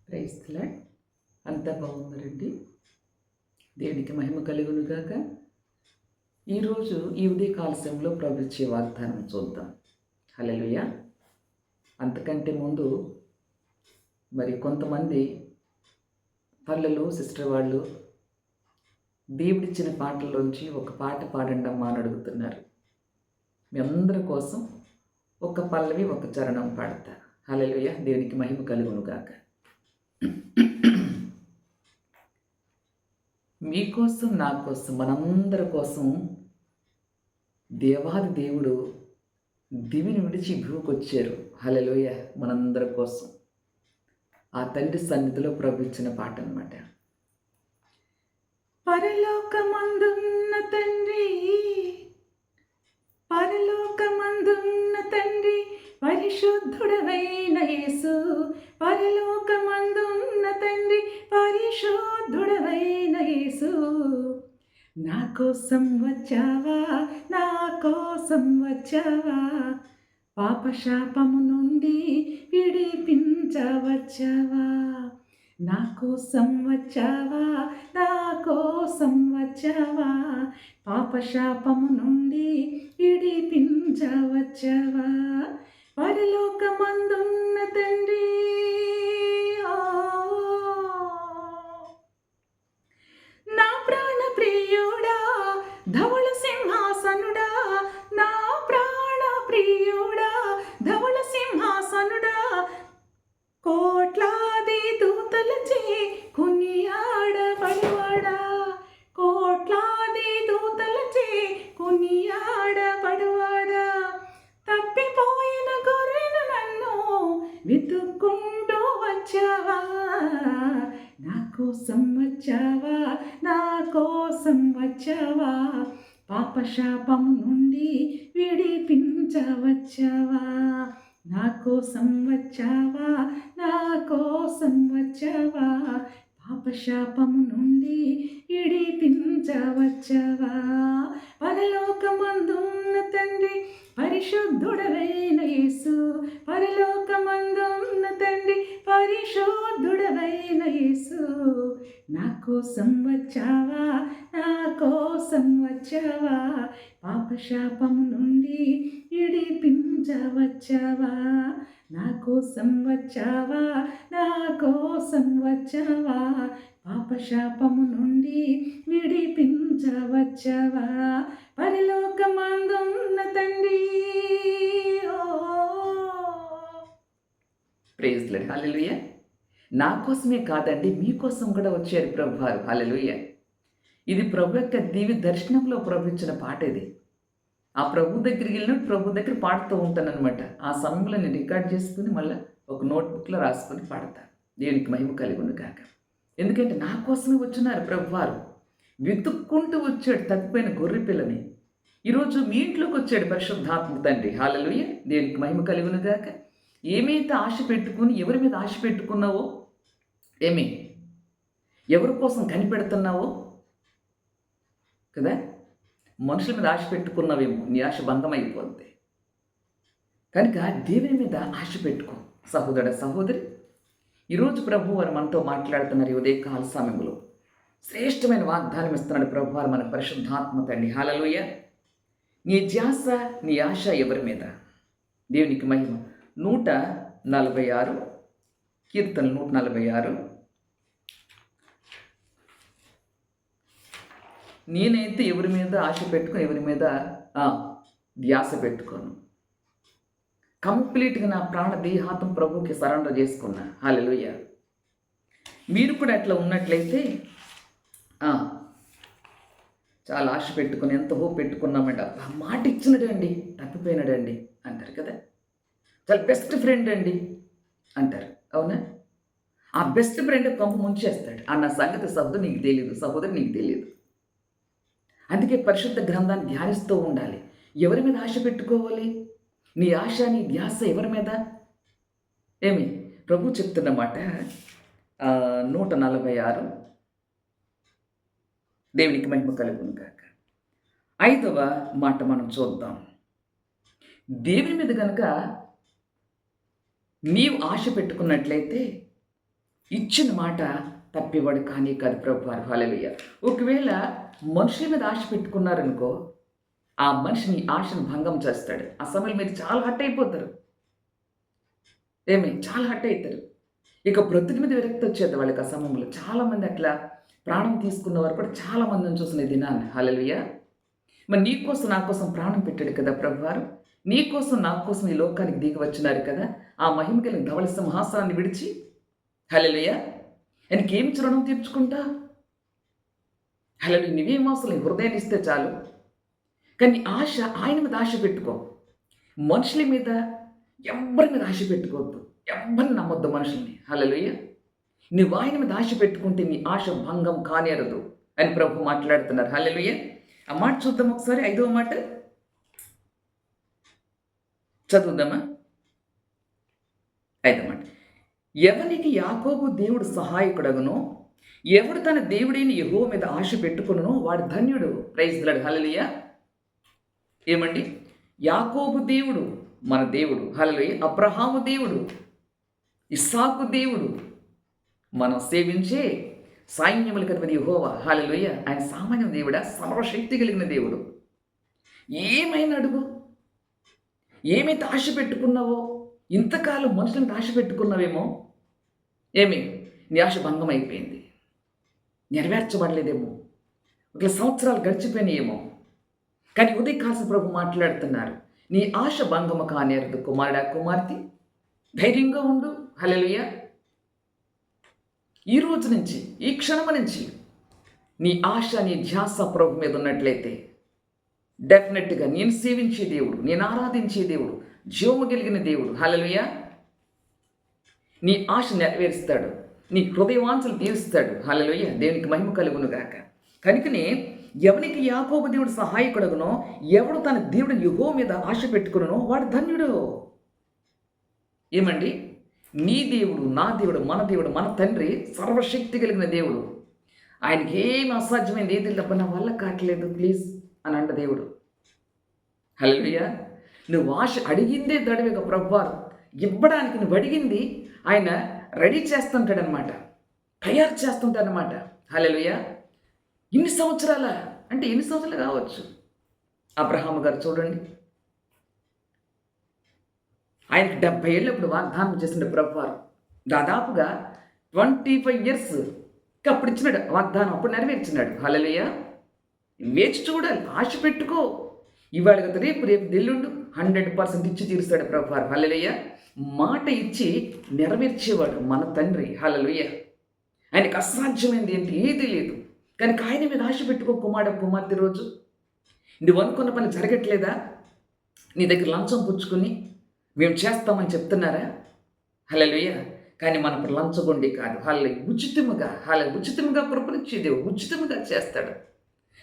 Praise the lord. అంతా బాగున్నారండి. దేవునికి మహిమ కలుగునుగాక. ఈరోజు ఈ ఉదయకాల సమయంలో ప్రభు ఇచ్చే వాగ్దానం చూద్దాం. హల్లెలూయా. అంతకంటే ముందు కొంతమంది పల్లెలు సిస్టర్ వాళ్ళు దేవుడిచ్చిన పాటల్లోంచి ఒక పాట పాడండి అమ్మా అని అడుగుతున్నారు. మీ అందరి కోసం ఒక పల్లవి ఒక చరణం పాడతా. హల్లెలూయా. దేవునికి మహిమ కలుగునుగాక. మీకోసం నా కోసం మనందరి కోసం దేవాది దేవుడు దివిని విడిచి భూమికి వచ్చారు. హల్లెలూయా. మనందరి కోసం ఆ తండ్రి సన్నిధిలో ప్రభు ఇచ్చిన పాట అన్నమాట. పరలోకమందున్న తండ్రి, పరలోకమందున్న తండ్రి, పరిశుద్ధుడవైన యేసు, పరలోకమందున్న తండ్రి, పరిశుద్ధుడవైన యేసు, నా కోసం వచ్చావా, నా కోసం వచ్చావా, పాపశాపము నుండి విడిపించవచ్చావా, నా కోసం వచ్చావా, నా కోసం వచ్చావా, పాపశాపము నుండి విడిపించవచ్చావా, పరలోకమందున్న తండ్రి. నా ప్రాణ ప్రియుడా, ధవళ సింహాసనుడా, నా ప్రాణ ప్రియుడా, ధవళ సింహాసనుడా, కోట్లాది దూతలచే కొనియాడబడువాడా, కోట్లాది దూతలచే కొనియాడబడువాడా, తప్పిపోయిన గొర్రెను నన్ను వెతుక్కుంటూ వచ్చావా, నా కోసం వచ్చావా, నా కోసం వచ్చావా, పాపశాపము నుండి విడిపించవచ్చావా, నా కోసం వచ్చావా, నా కోసం వచ్చావా, పాపశాపము నుండి విడిపించవచ్చావా, పరలోకమందున్న తండ్రి, పరిశుద్ధుడవైన యేసు, పరలోకమందున్న తండ్రి, పరిశుద్ధుడవైన యేసు, నా కోసం వచ్చావా, నా కోసం వచ్చావా, పాపశాపము నుండి విడిపించవచ్చావా, నా కోసం వచ్చావా, నా కోసం వచ్చావా, పాపశాపము నుండి విడిపించవచ్చావా, పరలోకమందున్న తండ్రి. Praise Lord. హల్లెలూయా. నా కోసమే కాదండి, మీకోసం కూడా వచ్చారు ప్రభువారు. హల్లెలూయా. ఇది ప్రభు యొక్క దివ్య దర్శనంలో ప్రభు ఇచ్చిన పాట. ఇది ఆ ప్రభు దగ్గరికి వెళ్ళినప్పుడు ప్రభు దగ్గర పాడుతూ ఉంటానన్నమాట. ఆ సమయంలో నేను రికార్డ్ చేసుకుని మళ్ళీ ఒక నోట్బుక్లో రాసుకొని పాడతాను. దేవునికి మహిమ కలుగును గాక. ఎందుకంటే నా కోసమే వచ్చినారు ప్రభువారు. వెతుక్కుంటూ వచ్చాడు తప్పిపోయిన గొర్రె పిల్లని. ఈరోజు మీ ఇంట్లోకి వచ్చాడు పరిశుద్ధాత్మ తండ్రి. హల్లెలూయా. దేవునికి మహిమ కలుగును గాక. ఏమైతే ఆశ పెట్టుకుని ఎవరి మీద ఆశ పెట్టుకున్నావో, ఎవరి కోసం కనిపెడుతున్నావో కదా, మనుషుల మీద ఆశ పెట్టుకున్నావేమో, నీ ఆశ భంగమైపోద్ది. కనుక దేవుని మీద ఆశ పెట్టుకో సహోదర సహోదరి. ఈరోజు ప్రభు వారు మనతో మాట్లాడుతున్నారు. ఈ ఉదయకాల సమయంలో శ్రేష్టమైన వాగ్దానం ఇస్తున్నాడు ప్రభు వారు, మన పరిశుద్ధాత్మ తండ్రి. హల్లెలూయా. నీ ధ్యాస నీ ఆశ ఎవరి మీద? దేవునికి మహిమ. 146 కీర్తనలు 146. నేనైతే ఎవరి మీద ఆశ పెట్టుకుని ఎవరి మీద ధ్యాస పెట్టుకోను. కంప్లీట్గా నా ప్రాణ దేహాత్మ ప్రభువుకి సరెండర్ చేసుకున్నా. హల్లెలూయా. మీరు కూడా అట్లా ఉన్నట్లయితే చాలా ఆశ పెట్టుకుని ఎంత హోప్ పెట్టుకున్నామంటే, ఆ మాట ఇచ్చినడండి తప్పిపోయినాడండి అంటారు కదా. చాలా బెస్ట్ ఫ్రెండ్ అండి అంటారు, అవునా? ఆ బెస్ట్ ఫ్రెండ్ కొంప ముంచేస్తాడు అన్న సంగతి సహోదరు నీకు తెలియదు, సహోదరు నీకు తెలియదు. అందుకే పరిశుద్ధ గ్రంథాన్ని ధ్యానిస్తూ ఉండాలి. ఎవరి మీద ఆశ పెట్టుకోవాలి? నీ ఆశ నీ ధ్యాస ఎవరి మీద? ప్రభు చెప్తున్నమాట 146. దేవునికి మహిమ కలుగును గాక. 5వ మాట మనం చూద్దాం. దేవుని మీద కనుక నీవు ఆశ పెట్టుకున్నట్లయితే ఇచ్చిన మాట తప్పేవాడు కానీ కాదు ప్రభువారు. హల్లెలూయా. ఒకవేళ మనుషుల మీద ఆశ పెట్టుకున్నారనుకో, ఆ మనిషిని ఆశను భంగం చేస్తాడు. ఆ సమయంలో మీరు చాలా హర్ట్ అయిపోతారు. చాలా హర్ట్ అవుతారు. ఇక బ్రతుకు మీద విరక్తి వచ్చేది వాళ్ళకి ఆ సమయంలో. చాలామంది అట్లా ప్రాణం తీసుకున్న వారు కూడా చాలామందిని చూసిన దినాన్ని. హల్లెలూయా. మరి నీ కోసం నా కోసం ప్రాణం పెట్టాడు కదా ప్రభువారు. నీ కోసం నా కోసం ఈ లోకానికి దిగి వచ్చినారు కదా. ఆ మహిమ కలిగిన ధవళ సింహాసనాన్ని విడిచి హల్లెలూయా ఆయనకేం రుణం తీర్చుకుంటా. హల్లెలూయా. నువ్వేం అవసరం హృదయాన్ని ఇస్తే చాలు. కానీ ఆశ ఆయన మీద ఆశ పెట్టుకో. మనుషుల మీద ఎవ్వరి మీద ఆశ పెట్టుకోవద్దు. ఎవ్వరిని నమ్మొద్దు మనుషుల్ని. హల్లెలూయా. నువ్వు ఆయన మీద ఆశ పెట్టుకుంటే నీ ఆశ భంగం కానేరదు అని ప్రభు మాట్లాడుతున్నారు. హల్లెలూయా. ఆ మాట చూద్దాం ఒకసారి. 5వ మాట చదువుదామా? 5వ మాట. ఎవనికి యాకోబు దేవుడు సహాయకుడగునో, ఎవడు తన దేవుడైన యెహోవా మీద ఆశ పెట్టుకునో వాడు ధన్యుడు. Praise the Lord. హల్లెలూయా. ఏమండి? యాకోబు దేవుడు మన దేవుడు. హల్లెలూయా. అబ్రహాము దేవుడు, ఇస్సాకు దేవుడు, మనం సేవించే సైన్యములకు అధిపతి యెహోవా. హల్లెలూయా. ఆయన సామాన్య దేవుడా? సర్వశక్తి కలిగిన దేవుడు. ఏమైనా అడుగు. ఏమైతే ఆశ పెట్టుకున్నావో, ఇంతకాలం మనుషులను ఆశ పెట్టుకున్నావేమో, నీ ఆశ భంగం అయిపోయింది. నెరవేర్చబడలేదేమో, ఒక సంవత్సరాలు గడిచిపోయినాయేమో. కానీ ఉదయకాల ప్రభు మాట్లాడుతున్నారు. నీ ఆశ భంగము కానేరదు కుమారుడా, కుమార్తె. ధైర్యంగా ఉండు. హల్లెలూయా. ఈ రోజు నుంచి, ఈ క్షణం నుంచి నీ ఆశ, నీ ధ్యాస ప్రభు మీద ఉన్నట్లయితే డెఫినెట్గా నేను సేవించే దేవుడు, నేను ఆరాధించే దేవుడు, జీవము కలిగిన దేవుడు. హల్లెలూయా. నీ ఆశ నెరవేరుస్తాడు, నీ హృదయవాంఛలు తీరుస్తాడు. హల్లెలూయా. దేవునికి మహిమ కలుగును గాక. కనుకనే ఎవనికి యాకోబు దేవుడు సహాయకుడగునో, ఎవడు తన దేవుడు యెహోవా మీద ఆశ పెట్టుకునో వాడు ధన్యుడు. ఏమండి? నీ దేవుడు, నా దేవుడు, మన దేవుడు, మన తండ్రి సర్వశక్తి కలిగిన దేవుడు. ఆయనకి ఏమి అసాధ్యమైంది ఏది తప్ప నా వల్ల కావట్లేదు ప్లీజ్ అని అంట దేవుడు. హల్లెలూయా. నువ్వు ఆశ అడిగిందే దడవేగ ప్రభువారు ఇవ్వడానికి. నువ్వు అడిగింది ఆయన రెడీ చేస్తుంటాడనమాట, తయారు చేస్తుంటాడనమాట. హల్లెలూయా. ఇన్ని సంవత్సరాల అంటే ఎన్ని సంవత్సరాలు కావచ్చు. అబ్రహాము గారు చూడండి, ఆయనకి 70 ఏళ్ళప్పుడు వాగ్దానం చేసిన ప్రభువారు దాదాపుగా 25 years అప్పుడు ఇచ్చినాడు వాగ్దానం, అప్పుడు నెరవేర్చినాడు. హల్లెలూయా. వేచి చూడాలి, ఆశ పెట్టుకో. ఇవాళ కదా రేపు ఎల్లుండు 100% ఇచ్చి తీరుస్తాడు ప్రభువారు. హల్లెలూయా. మాట ఇచ్చి నెరవేర్చేవాడు మన తండ్రి. హల్లెలూయా. ఆయనకు అసాధ్యమైంది ఏంటి ఏదీ లేదు. కనుక ఆయన మీద ఆశ పెట్టుకో కుమారుడు, కుమార్తె. రోజు నువ్వు అనుకున్న పని జరగట్లేదా? నీ దగ్గర లంచం పుచ్చుకుని మేము చేస్తామని చెప్తున్నారా? హల్లెలూయా. కానీ మనకు లంచగొండి కాదు. ఉచితముగా కృపనిచ్చే దేవుడు ఉచితముగా చేస్తాడు.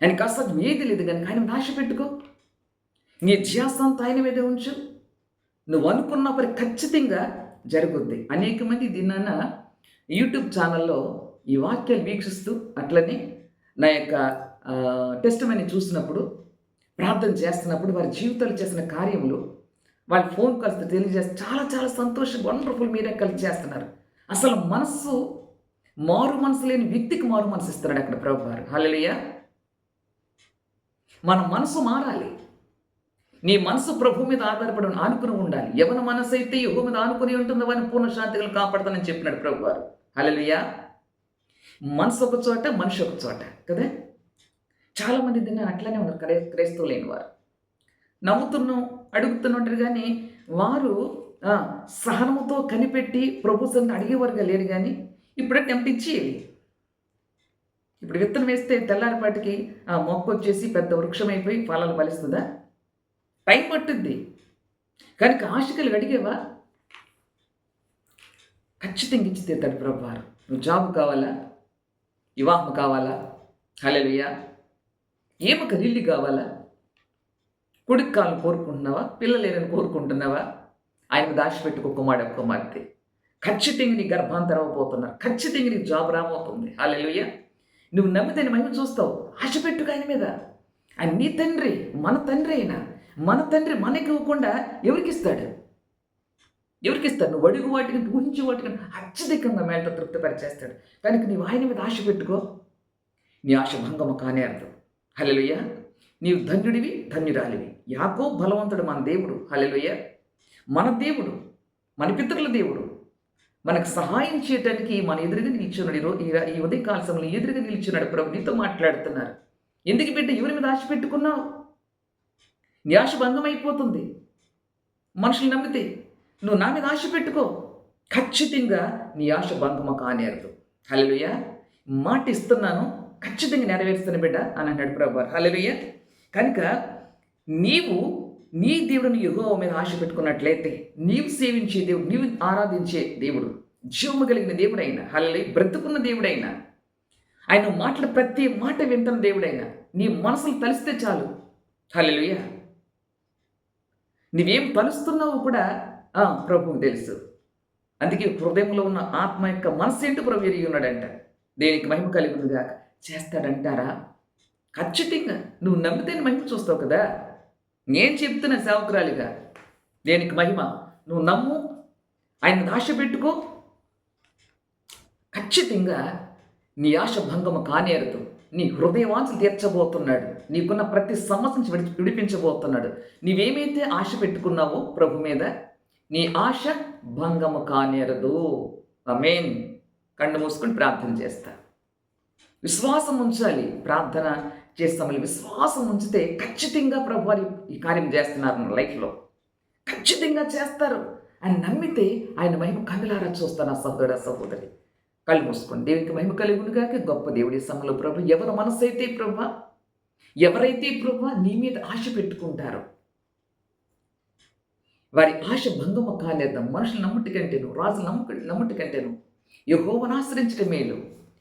ఆయనకు అసాధ్యం ఏది లేదు. కనుక ఆయన మీద ఆశ పెట్టుకో. నీ ధ్యాస అంతా ఆయన మీదే ఉంచు. నువ్వు అనుకున్న పని ఖచ్చితంగా జరుగుద్ది. అనేక మంది దీనిన్న యూట్యూబ్ ఛానల్లో ఈ వాక్యాలు వీక్షిస్తూ అట్లనే నా యొక్క టెస్టిమనీ చూసినప్పుడు, ప్రార్థన చేస్తున్నప్పుడు వారి జీవితాలు చేసిన కార్యములు వాళ్ళ ఫోన్ కాల్స్ తెలియజేస్తే చాలా చాలా సంతోషం, వండర్ఫుల్ మిరకల్ చేస్తున్నారు. అసలు మారు మనసు లేని వ్యక్తికి మారు మనసు ఇస్తున్నాడు అక్కడ ప్రభువారు. హల్లెలూయా. మన మనసు మారాలి. నీ మనసు ప్రభు మీద ఆధారపడి ఆనుకుని ఉండాలి. ఎవరి మనసు అయితే యెహోవా మీద ఆనుకుని ఉంటుందో వారిని పూర్ణ శాంతిగా కాపాడతానని చెప్పినాడు ప్రభువారు. హల్లెలూయా. మనసు ఒక చోట, మనిషి ఒక చోట కదా. చాలామంది దీన్ని అట్లనే ఉన్నారు క్రైస్తవులు లేని వారు. నమ్ముతున్నాం, అడుగుతుంటారు కానీ వారు సహనముతో కనిపెట్టి ప్రభు సన్ని అడిగేవారుగా లేరు. కానీ ఇప్పుడే టెంప్టించేయాలి. ఇప్పుడు విత్తనం వేస్తే తెల్లారిపాటికి మొక్క వచ్చేసి పెద్ద వృక్షం అయిపోయి ఫలాలు ఫలిస్తుందా? టైం పట్టుద్ది. కనుక ఆశకలు అడిగేవా? ఖచ్చితంగా ఇచ్చి తీరుతాడు ప్రభువారు. నువ్వు జాబ్ కావాలా? వివాహం కావాలా? హల్లెలూయా. ఏమొక ఇల్లు కావాలా? కొడుకు కాలను కోరుకుంటున్నావా? పిల్లలేరని కోరుకుంటున్నావా? ఆయన దాచిపెట్టుకో కుమారుడు, కుమార్తె. ఖచ్చితంగా నీ గర్భాంతరం అవబోతున్నారు. ఖచ్చితంగా నీ జాబ్ రాబోతుంది. హల్లెలూయా. నువ్వు నమ్మితే మహిమ చూస్తావు. ఆశ పెట్టుకు ఆయన మీద. ఆయన నీ తండ్రి, మన తండ్రి అయినా మన తండ్రి మనకి ఇవ్వకుండా ఎవరికి ఇస్తాడు? ఎవరికి ఇస్తాడు? నువ్వు అడుగు వాటికి, ఊహించే వాటికి అత్యధికంగా మేలతో తృప్తిపరిచేస్తాడు. కనుక నీవు ఆయన మీద ఆశ పెట్టుకో, నీ ఆశ భంగము కానే అర్థం. హల్లెలూయా. నీవు ధన్యుడివి, ధన్యురాలివి. యాకోబు బలవంతుడు మన దేవుడు. హల్లెలూయా. మన దేవుడు, మన పితరుల దేవుడు, మనకు సహాయం చేయడానికి మన ఎదురుగా నిలిచున్నాడు. ఈ ఉదయకాల సమయంలో ఎదురుగా నిలిచున్నాడు. ప్రభు నీతో మాట్లాడుతున్నారు. ఎందుకు బిడ్డ ఎవరి మీద ఆశ పెట్టుకున్నావు? నీ ఆశ భంగం అయిపోతుంది. మనుషులు నమ్మితే నువ్వు నా మీద ఆశ పెట్టుకో, ఖచ్చితంగా నీ ఆశ భంగమ కానేరదు. హల్లెలూయా. మాట ఇస్తున్నాను, ఖచ్చితంగా నెరవేరుస్తాను బిడ్డ అని అన్నాడు ప్రభు. హల్లెలూయా. కనుక నీవు నీ దేవుడిని యెహోవా మీద ఆశ పెట్టుకున్నట్లయితే, నీవు సేవించే దేవుడు, నీవు ఆరాధించే దేవుడు, జీవము కలిగిన దేవుడైనా, హల్లెలూయా, బ్రతుకున్న దేవుడైనా, ఆయన మాటలు ప్రతి మాట వింటున్న దేవుడైనా, నీ మనసులు తలిస్తే చాలు. హల్లెలూయా. నీవేం తలుస్తున్నావో కూడా ప్రభువుకు తెలుసు. అందుకే హృదయంలో ఉన్న ఆత్మ యొక్క మనసు ఏంటో ప్రభు ఎరిగి ఉన్నాడంట. దేనికి మహిమ కలిగినగా చేస్తాడంటారా? ఖచ్చితంగా నువ్వు నమ్మితేనే మహిమ చూస్తావు కదా. నేను చెప్తున్న సేవకురాలిగా, దేనికి మహిమ? నువ్వు నమ్ము, ఆయన ఆశ పెట్టుకో, ఖచ్చితంగా నీ ఆశ భంగము కానేరదు. నీ హృదయవాంఛలు తీర్చబోతున్నాడు. నీకున్న ప్రతి సమస్య నుంచి విడిపించబోతున్నాడు. నీవేమైతే ఆశ పెట్టుకున్నావో ప్రభు మీద, నీ ఆశ భంగము కానేరదు. ఆమేన్. కళ్ళు మూసుకొని ప్రార్థన చేస్తా. విశ్వాసం ఉంచాలి. ప్రార్థన చేస్తామని విశ్వాసం ఉంచితే ఖచ్చితంగా ప్రభు వారు ఈ కార్యం చేస్తున్నారు మన లైఫ్లో. ఖచ్చితంగా చేస్తారు అని నమ్మితే ఆయన మహిమ కళ్ళారా చూస్తాను. ఆ సహోదర సహోదరి, కళ్ళు మూసుకోండి. దేవునికి మహిమ కలుగునుగాక. గొప్ప దేవుడి సమయంలో ప్రభు, ఎవరి మనసు అయితే ప్రభు, ఎవరైతే ప్రభు నీ మీద ఆశ పెట్టుకుంటారో వారి ఆశ భంగము కాలేద్దాం. మనుషులు నమ్ముటి కంటేను, రాజులు నమ్ముటి కంటేను యెహోవాను ఆశ్రయించడం మేలు.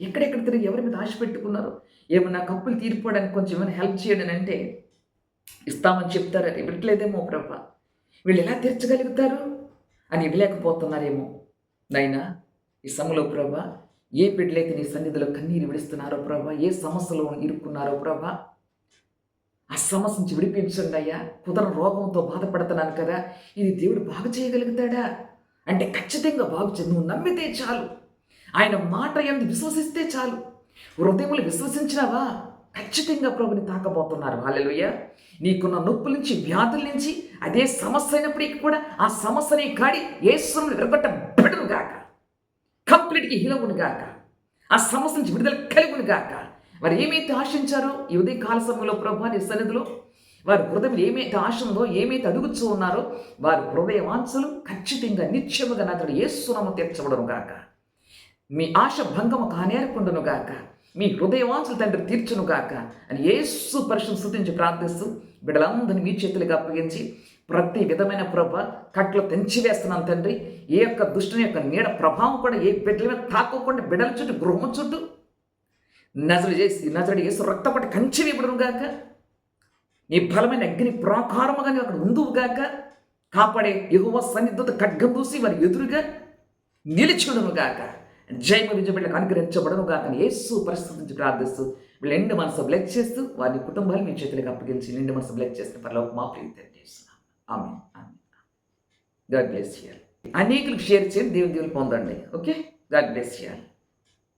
ఎక్కడెక్కడ తిరిగి ఎవరి మీద ఆశ పెట్టుకున్నారు? ఏమన్నా కప్పులు తీరిపోవడానికి కొంచెం ఏమైనా హెల్ప్ చేయడం అంటే ఇస్తామని చెప్తారు. ఇవ్వట్లేదేమో ప్రభు, వీళ్ళు ఎలా తీర్చగలుగుతారు అని ఇవ్వలేకపోతున్నారేమో. నాయనా, ఈ సమయంలో ప్రభా, ఏ బిడ్డలైతే నీ సన్నిధిలో కన్నీరు విడుస్తున్నారో ప్రభా, ఏ సమస్యలో ఇరుక్కున్నారో ప్రభా, ఆ సమస్య నుంచి విడిపించండి అయ్యా. కుదరని రోగంతో బాధపడుతున్నాను కదా, ఇది దేవుడు బాగు చేయగలుగుతాడా అంటే ఖచ్చితంగా బాగు చేయ. నువ్వు నమ్మితే చాలు, ఆయన మాట యందు విశ్వసిస్తే చాలు. హృదయములు విశ్వసించినావా, ఖచ్చితంగా ప్రభుని తాకబోతున్నారు. హల్లెలూయా. నీకున్న నొప్పుల నుంచి, వ్యాధుల నుంచి, అదే సమస్య అయినప్పటికీ కూడా ఆ సమస్యని కాడి యేసుని విరగొట్టబడును గాక, కంప్లీట్గా హీలవును గాక, ఆ సమస్య నుంచి విడుదల కలుగును గాక. వారు ఏమైతే ఆశించారో ఈ ఉదయ కాల సమయంలో ప్రభు నీ సన్నిధిలో, వారి హృదయం ఏమైతే ఆశ ఉందో, ఏమైతే అడుగుతూ ఉన్నారో, వారి హృదయ వాంఛలు ఖచ్చితంగా నిత్యముగా నాతడు యేసునామమున తీర్చబడును గాక. మీ ఆశ భంగము కానేరకుండును గాక, మీ హృదయవాంఛలు తండ్రి తీర్చును గాక అని యేసు పరిశుద్ధ స్తుతించి ప్రార్థిస్తూ బిడ్డలందరినీ మీ చేతులకు అప్పగించి ప్రతి విధమైన ప్రభ కట్లు తెంచివేస్తున్నాను తండ్రి. ఏ యొక్క దుష్టుని యొక్క నీడ ప్రభావం కూడా ఏ బిడ్డల మీద తాకోకుండా బిడ్డల చుట్టూ, గృహం చుట్టూ నజరుడు యేసు రక్తపట్టి కంచి వేయబడును గాక. నీ బలమైన అగ్ని ప్రాకారముగా అక్కడ ఉందువు గాక. కాపాడే యెహోవా సన్నిధితో ఖడ్గం దూసి వారి ఎదురుగా నిలిచుడును గాక. జయము విజయ బిడ్డలకు అనుగ్రహించబడను గాక అని యేసు పరిస్థితి నుంచి ప్రార్థిస్తూ వీళ్ళు నిండు మనసు బ్లెస్ చేస్తూ వారి కుటుంబాలు మీ చేతులకు అప్పగించి నిండు మనసు బ్లెస్ చేస్తే పరలోక మా ప్రీతి తెలియజేస్తున్నాం. ఆమేన్. God bless you. అనేకులకు షేర్ చేయండి, దేవుని పొందండి. Okay, God bless you.